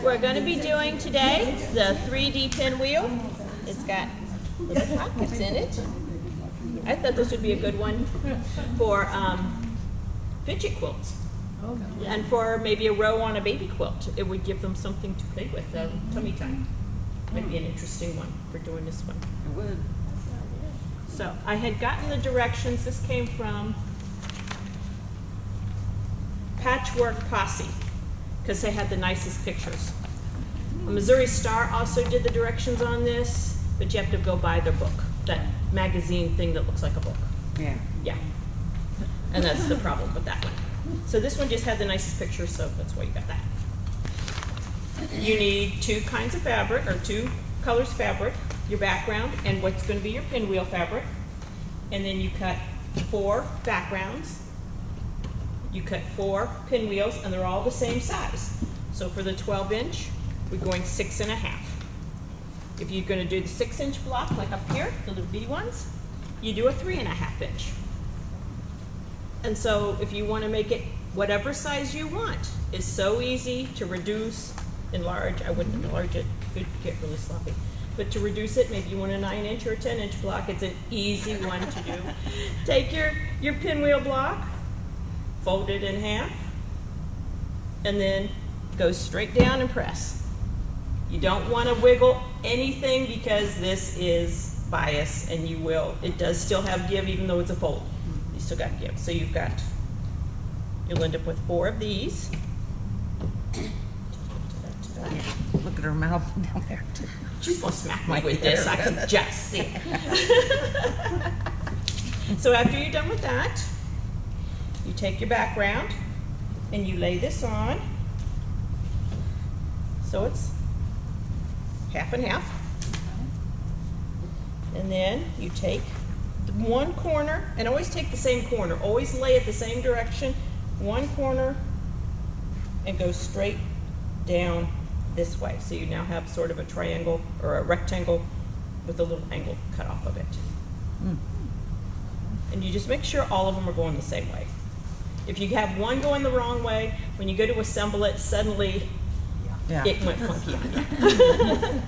We're going to be doing today the 3D pinwheel. It's got little pockets in it. I thought this would be a good one for fidget quilts. And for maybe a row on a baby quilt. It would give them something to play with, tummy time. Might be an interesting one for doing this one. It would. So I had gotten the directions. This came from Patchwork Posse, because they had the nicest pictures. Missouri Star also did the directions on this, but you have to go buy their book, that magazine thing that looks like a book. Yeah. Yeah. And that's the problem with that one. So this one just had the nicest pictures, so that's why you got that. You need two kinds of fabric, or two colors fabric, your background, and what's going to be your pinwheel fabric. And then you cut 4 backgrounds. You cut 4 pinwheels, and they're all the same size. So for the 12-inch, we're going 6.5. If you're going to do the 6-inch block, like up here, the little bitty ones, you do a 3.5-inch. And so if you want to make it whatever size you want, it's so easy to reduce, enlarge. I wouldn't enlarge it, it would get really sloppy. But to reduce it, maybe you want a 9-inch or a 10-inch block, it's an easy one to do. Take your pinwheel block, fold it in half, and then go straight down and press. You don't want to wiggle anything because this is bias, and it does still have give even though it's a fold. You still got give. So you'll end up with 4 of these. Look at her mouth down there too. She's gonna smack me with this. I can just see it. So after you're done with that, you take your background and you lay this on. So it's half and half. And then you take one corner, and always take the same corner. Always lay it the same direction. One corner and go straight down this way. So you now have sort of a triangle or a rectangle with a little angle cut off of it. And you just make sure all of them are going the same way. If you have one going the wrong way, when you go to assemble it, suddenly it went funky on you.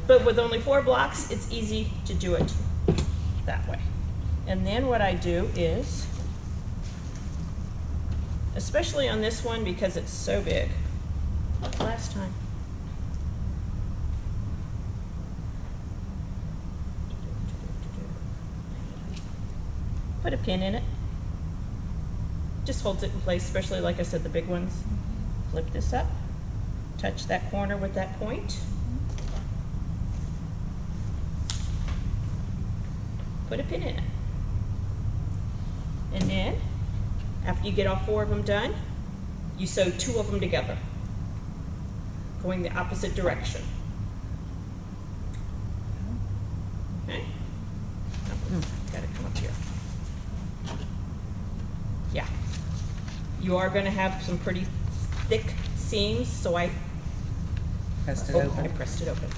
But with only 4 blocks, it's easy to do it that way. And then what I do is, especially on this one because it's so big, last time. Put a pin in it. Just holds it in place, especially like I said, the big ones. Flip this up, touch that corner with that point. Put a pin in it. And then, after you get all 4 of them done, you sew 2 of them together, going the opposite direction. Okay? Gotta come up here. Yeah. You are going to have some pretty thick seams, so I pressed it open.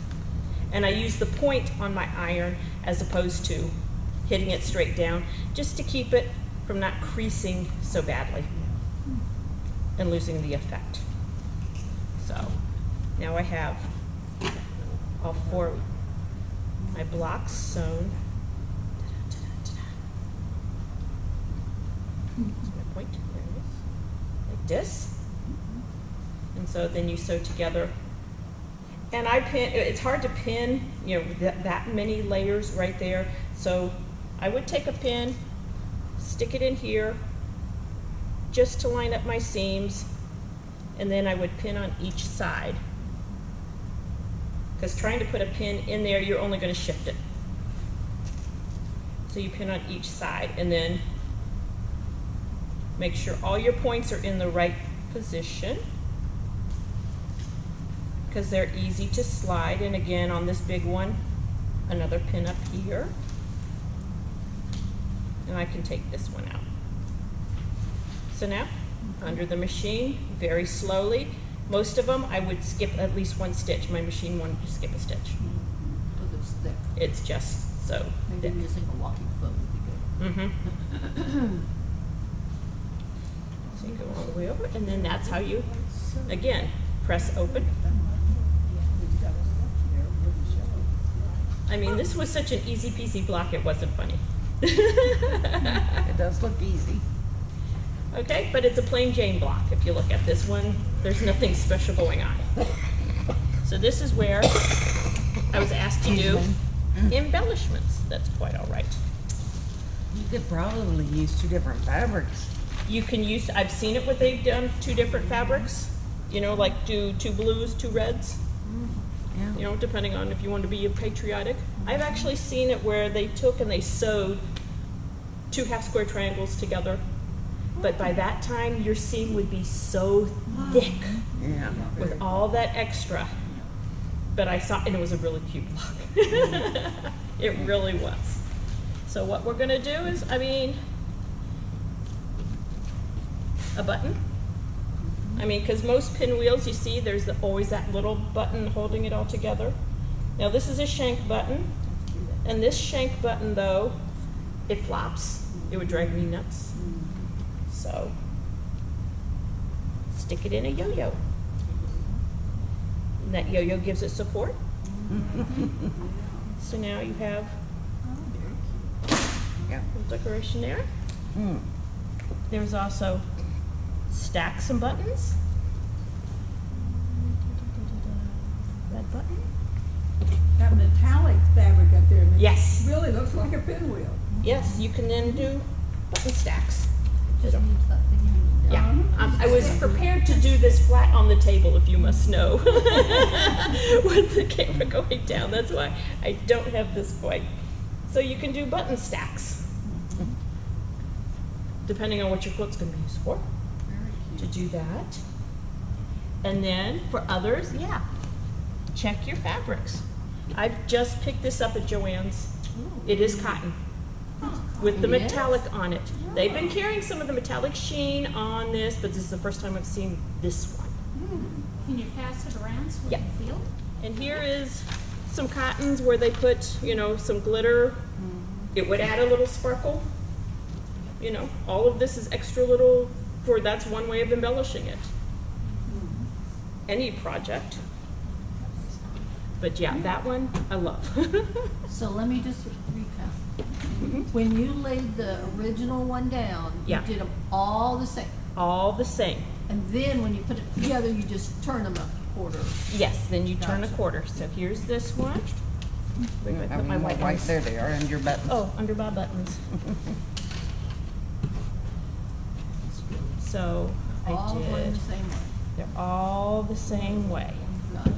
And I use the point on my iron as opposed to hitting it straight down, just to keep it from not creasing so badly and losing the effect. So now I have all 4 of my blocks sewn. That's my point. There it is. Like this. And so then you sew together. And I pin, it's hard to pin, you know, that many layers right there. So I would take a pin, stick it in here, just to line up my seams, and then I would pin on each side. Because trying to put a pin in there, you're only going to shift it. So you pin on each side, and then make sure all your points are in the right position, because they're easy to slide. And again, on this big one, another pin up here. And I can take this one out. So now, under the machine, very slowly. Most of them, I would skip at least 1 stitch. My machine wanted to skip a stitch. Because it's thick. It's just so Maybe thick. using a walking foot would be good. So you go all the way over, and then that's how you, again, press open. I mean, this was such an easy peasy block, it wasn't funny. It does look easy. Okay, but it's a plain Jane block. If you look at this one, there's nothing special going on. So this is where I was asked to do embellishments. That's quite all right. You could probably use 2 different fabrics. You can use, I've seen it where they've done 2 different fabrics, you know, like do 2 blues, 2 reds, Yeah. you know, depending on if you want to be patriotic. I've actually seen it where they took and they sewed 2 half square triangles together, but by that time your seam would be so thick Yeah. with all that extra. But I saw, and it was a really cute block. It really was. So what we're gonna do is, I mean, a button. I mean, because most pinwheels, you see, there's always that little button holding it all together. Now this is a shank button, and this shank button though, it flops. It would drive me nuts. So, stick it in a yo-yo. And that yo-yo gives it support. So now you have Yeah. a decoration there. Mm. There's also stacks and buttons. That button. That metallic fabric up there Yes. really looks like a pinwheel. Yes, you can then do button stacks. Just leaves that thing hanging Yeah, down. I was prepared to do this flat on the table, if you must know, with the camera going down. That's why I don't have this quite. So you can do button stacks, depending on what your quilt's going to be used for, to do that. And then for others, yeah, check your fabrics. I've just picked this up at Joann's. It is cotton with the It is? metallic on it. They've been carrying some of the metallic sheen on this, but this is the first time I've seen this one. Can you pass it around so we Yeah. can feel it? And here is some cottons where they put, you know, some glitter. It would add a little sparkle. You know, all of this is extra little that's one way of embellishing it. Any project. But yeah, that one I love. So let me just recap. When you laid the original one down, you Yeah. did them all the same. All the same. And then when you put it together, you just turn them a quarter. Yes, then you turn a Gotcha. quarter. So here's this one. Wait, I I put my mean, white right ones. there they are under your buttons. Oh, under my buttons. So I All going did. the same way. They're all the same way. Gotcha.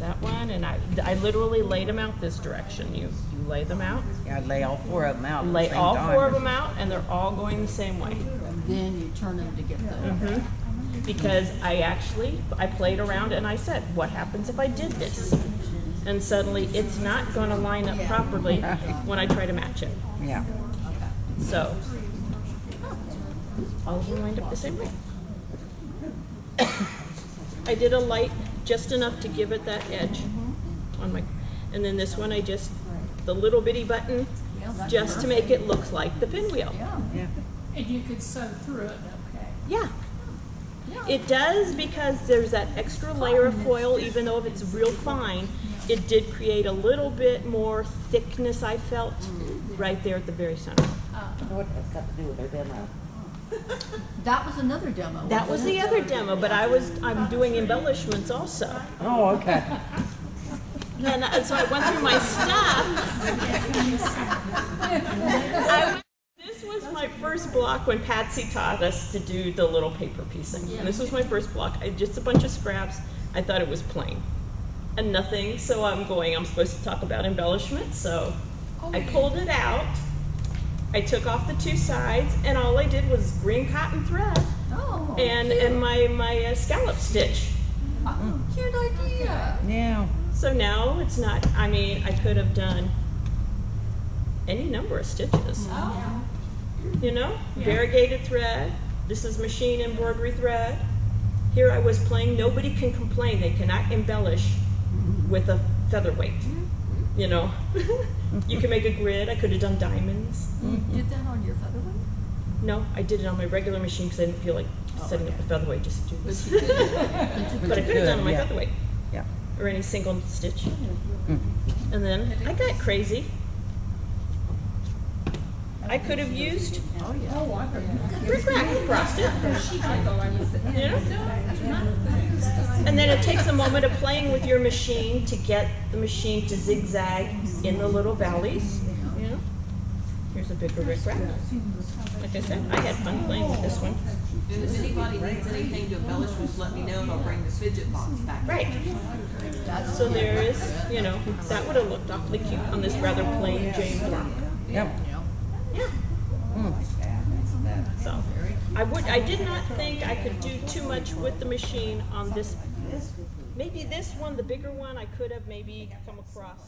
That one, and I literally laid them out this direction. You lay them out, Yeah, I'd lay all 4 of them out at the lay same all time. 4 of them out, and they're all going the same way. And then you turn them to get the. Because I played around and I said, what happens if I did this? And suddenly it's not going to line up properly when I try to match it. Yeah. So, all of them lined up the same way. I did a light just enough to give it that edge on my, and then this one the little bitty button, Yeah, that's just to make it look like the pinwheel. Yeah. Yeah. And you could sew through it, okay? Yeah. It does, because there's that extra layer of foil, even though if it's real fine, it did create a little bit more thickness, I felt, right there at the very center. What has got to do with our demo? That was another demo. That was wasn't the it? other demo, but I'm doing embellishments also. Oh, okay. And so I went through my stuff. This was my first block when Patsy taught us to do the little paper piecing. And this was my first block. Just a bunch of scraps. I thought it was plain and nothing. So I'm supposed to talk about embellishments. So I pulled it out. I took off the 2 sides, and all I did was green cotton thread Oh. and my scallop stitch. Oh, cute idea. Yeah. So now it's not, I mean, I could have done any number of stitches. Oh. You know, variegated thread. This is machine embroidery thread. Here I was playing, nobody can complain. They cannot embellish with a featherweight. You know, you can make a grid. I could have done diamonds. You did that on your featherweight? No, I did it on my regular machine because I didn't feel like setting up the featherweight just to do this. But But I could have done it on my Yeah. featherweight Yeah. or any single stitch. Mm. And then I got crazy. I could have used Oh, I could. rickrack across it, I thought I was. you know? And then it takes a moment of playing with your machine to get the machine to zigzag in the little valleys, you know? Here's a bigger rickrack. Like I said, I had fun playing with this one. And if anybody needs anything to embellish, just let me know and I'll bring the fidget box back. Right. So there is, you know, that would have looked awfully cute on this rather plain Jane block. Yep. Yeah. Mm. So I did not think I could do too much with the machine on this. Maybe this one, the bigger one, I could have maybe come across